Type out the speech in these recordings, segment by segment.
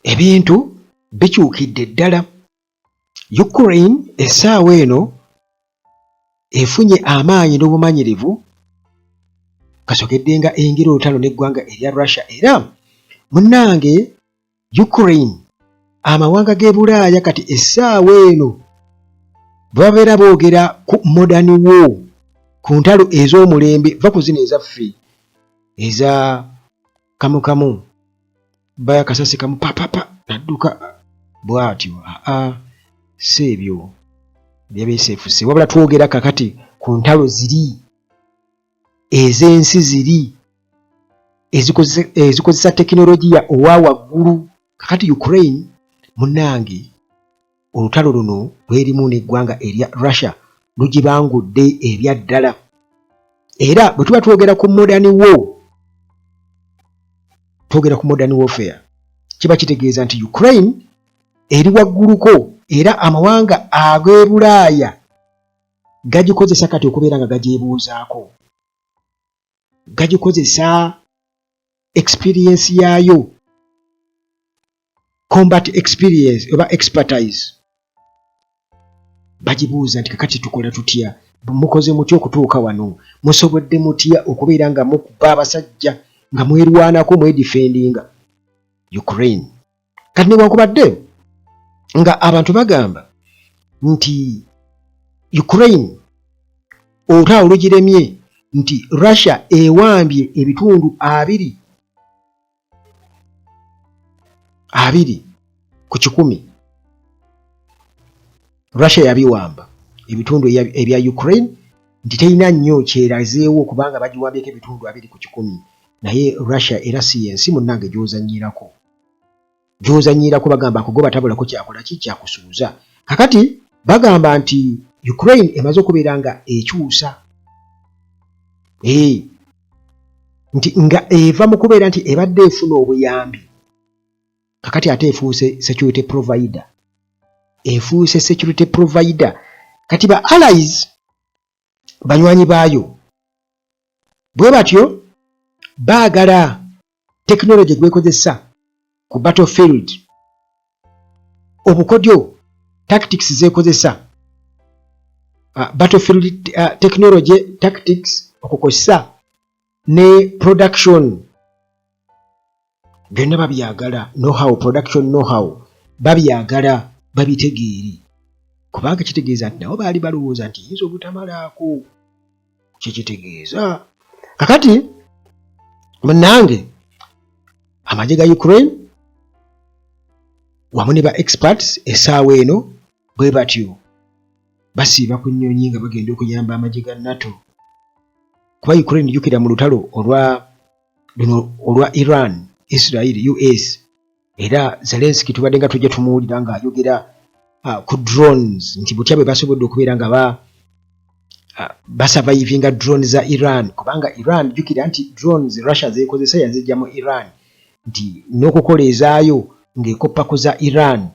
ebintu bikyukidde ddala. Ukraine essaawa eno efunye amaanyi n'obumanyirivu kasokedde nga eyingira olutalo n'eggwanga erya Russia. Era munnange Ukraine amawanga g'e Bulaaya kati essaawa eno babeera boogera ku modern war, ku ntalo ez'omulembe, va ku zino ezaffe eza kamukamu baya kasasi kamu papapa nadduka bw'atyo. Si ebyo byabeeseefuse, wabula twogera kakati ku ntalo ziri ez'ensi ziri ezikozesa tekinologiya owa waggulu. Kakati Ukraine munnange olutalo luno lwerimu n'eggwanga erya Russia lugibangudde ebya ddala. Era bwe tuba twogera ku modern war, twogera ku modern warfare, kiba kitegeeza nti Ukraine eri wagguluko, era amawanga ag'e Bulaaya gagikozesa kati okubeera nga gagyebuuzaako, gagikozesa experience yaayo, combat experience oba expertise. Bagibuuza nti kakati tukola tutya, mukoze mutya okutuuka wano, musobodde mutya okubeera nga mukuba abasajja nga mwerwanako mwedifendinga Ukraine. Kati newankubadde nga abantu bagamba nti Ukraine olutalo lugiremye nti Russia ewambye ebitundu 20 ku 100. Russia yabiwamba ebitundu ebya Ukraine nti terina nnyo kyerazeewo kubanga bagiwambyeko ebitundu 20 ku 100. Naye Russia era si yensi munnange gy'ozannyirako bagamba kugoba tabulako kyakola ki kyakusuuza. Kakati bagamba nti Ukraine emaze okubeera nga ekyusa, nti nga eva mu kubeera nti ebadde efuna obuyambi, kakati ate efuuse security provider. Efuuse security provider. Kati ba allies banywanyi baayo bwe batyo baagala technology gwekozesa ku battlefield, obukodyo tactics zekozesa, battlefield technology tactics okukozesa ne production byonna babyagala, production know-how babyagala, babitegeeri, kubanga kitegeeza nti nabo baali balowooza nti yinza obutamalaako, kyekitegeeza. Kakati munnange amagye ga Ukraine wamu ne ba experts essaawa eno bwe batyo basiiba ku nnyonyi nga bagenda okuyamba amagye ga NATO, kuba Ukraine jjukira mu lutalo olwa Iran, Israel, US. Era Zelensky tubadde nga tujja tumuwulira ng'ayogera ku drones nti butya bwe basobodde okubeera nga basurvivinga drones za Iran, kubanga Iran jjukira nti drones Russia zeekozesa yazijja mu Iran nti n'okukola ezaayo ng'ekoppako za Iran.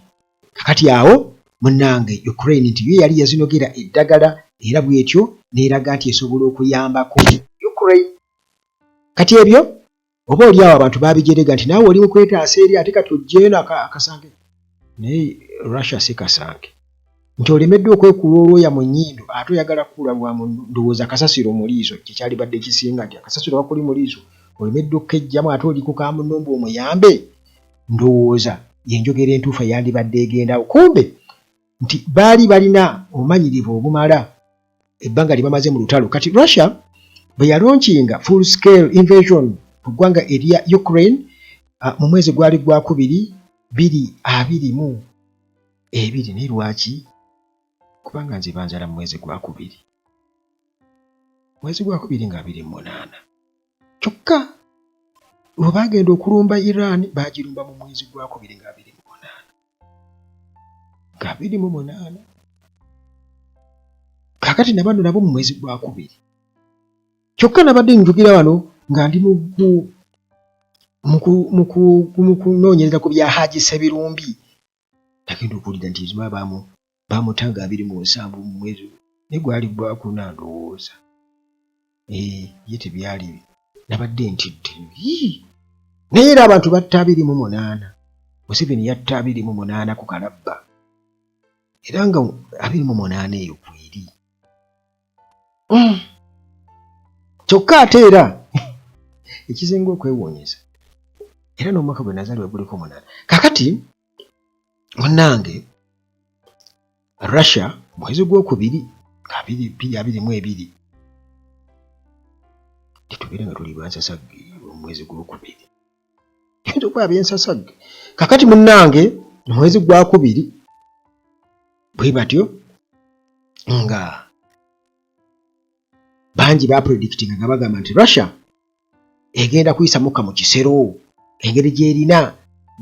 Kakati awo munnange Ukraine nti yo yali yazinogera eddagala, era bw'etyo n'eraga nti esobola okuyambako Ukraine. Kati ebyo oba oli awo abantu babijerega nti naawe oli mu kwetaasa eri ate kati ojjeeno akasange. Naye Russia si kasange nti olemeddwa okwekula olwoya mu nnyindo ate oyagala kukulabwamu ndowooza kasasiro mu liiso kyekyali badde kisinga nti akasasiro kakuli mu liiso olemeddwa okkejjamu ate oli ku kamunnombe omuyambe. Ndowooza yenjogera entuufu yandibadde egendawo, kumbe nti baali balina obumanyirivu obumala ebbanga lye bamaze mu lutalo. Kati Russia bwe yalonkinga full scale invasion ku ggwanga erya Ukraine mu mwezi gwali gwa 2022. Naye lwaki? Kubanga nze banjala mu mwezi gwa 2 nga 28 kyokka bwe bagenda okulumba Iran bagirumba mu mwezi gwa 2 nga 28. Kakati nabano nabo mu mwezi gwa 2 kyokka nabadde njugira wano nga ndi mu kunoonyereza ku bya Haji Ssebirumbi. Nagenda okuwulira nti izima bamutanga 27 mu mwezi naye gwali gwa 4 ndowooza. Ye tebyali nabadde ntidde naye era abantu batta 28 Museveni yatta 28 ku Kalabba era nga 28 eyo kweri kyokka ate era ekizinga okwewuunyisa era n'omwaka gwe nazaalibwa guliko 8 kakati munnange Russia mwezi gw'okubiri 2022 titubire nga tuli bansasagge omwezi gw'okubiri kintu kwa byensasagge kakati munnange mwezi gw'okubiri bwe batyo nga bangi ba predicting nga bagamba nti Russia egenda kuyisa mukka mu kisero engeri gy'erina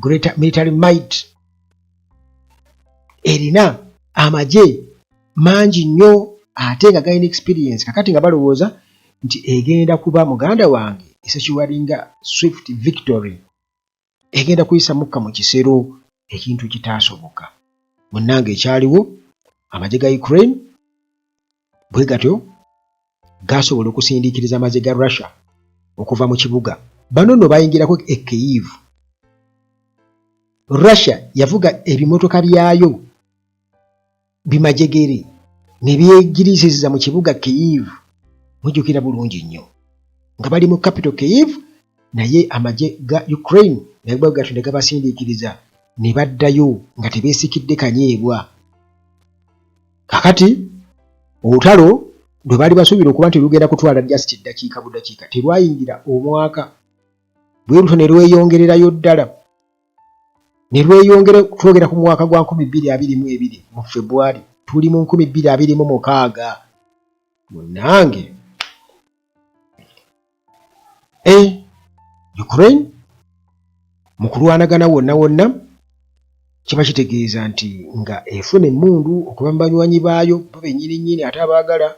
greater military might erina amagye mangi nnyo ate nga galina experience kakati nga balowooza nti egenda kuba muganda wange esekiwalinga swift victory egenda kuyisa mukka mu kisero ekintu kitaasoboka munnange ekyaliwo amagye ga Ukraine bwe gatyo gasobola okusindiikiriza amagye ga Russia okuva mu kibuga bano nno bayingirako e Kyiv Russia yavuga ebimotoka byayo bimajegere ne byegirisiza mu kibuga Kyiv mujjukira bulungi nnyo nga bali mu capital Kyiv naye amagye ga Ukraine naye gatyo ne gabasindiikiriza ne baddayo nga tebeesikidde kanyeebwa kakati olutalo lwe baali basuubira okuba nti lugenda kutwala just eddakiika budakiika terwayingira omwaka bwe luto ne lweyongererayo ddala ne lweyongera twogera ku mwaka gwa 2022 mu February tuli mu 2026 munnange Ukraine mu kulwanagana wonna kiba kitegeeza nti nga efuna emmundu okuba mu banywanyi baayo bo bennyini ate abaagala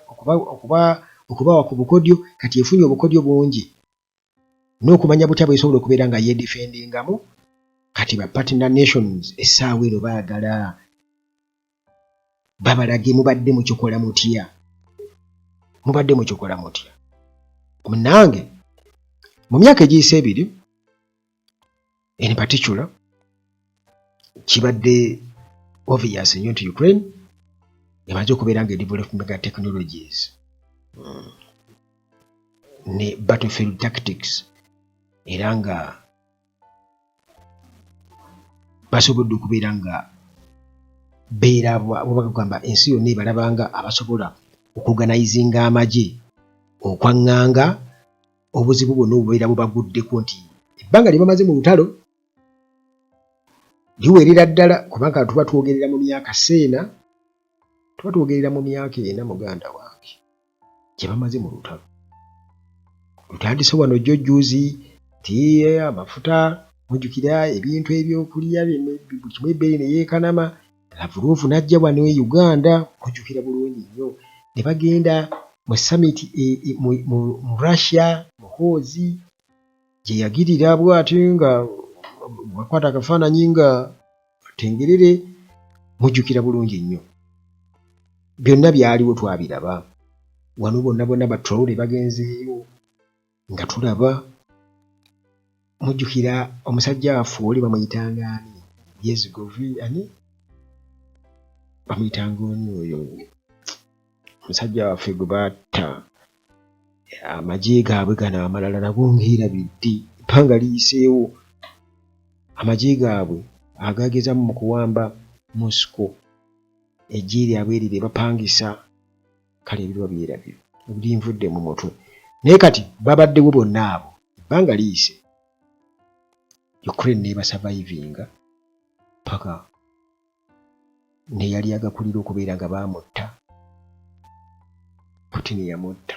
okubawa ku bukodyo kati efunye obukodyo bungi n'okumanya butya bw'esobola okubeera nga yeedifendingamu kati ba partner nations essaawa eno baagala babalage mubadde mukikola mutya munnange mu myaka egiyise ebiri in particular kibadde obvious nnyo nti Ukraine emaze okubeera nga development ga technologies ne battlefield tactics era nga basobodde okubeera nga beera bagamba ensi yonna ebalabanga abasobola okuganizinga amagye okwaŋŋanga obuzibu bwonna obubeera bubaguddeko nti ebbanga lye bamaze mu lutalo liwerera ddala kubanga tuba twogerera mu myaka seena tuba twogerera mu myaka ena muganda wange gye bamaze mu lutalo lutandise wano jjojjuuzi ti amafuta mujjukira ebintu ebyokulya kimu ebbeeyi ne yeekanama Lavrov n'ajja wano e Uganda mujjukira bulungi nnyo ne bagenda mu summit mu Russia muhoozi gye yagirira bw'ati nga wakwata akafaananyi nga atengerere mujjukira bulungi nnyo byonna byaliwo twabiraba wano bonna Batraore bagenzeeyo nga tulaba mujjukira omusajja waffe oli bamuyitanga ani Yezigovi ani bamuyitanga oni oyo omusajja waffe gwe batta amagye gaabwe gano amalala nago ngeerabidde ebbanga liyiseewo amagye gaabwe agagezamu mu kuwamba Moscow egye lyabwe eryo lye bapangisa kale ebirwa byerabyo ebinvudde mu mutwe naye kati babaddewo bonna abo ebbanga liyise Ukraine neebasavayivinga paka neyali agakulira okubeera nga baamutta Putin yamutta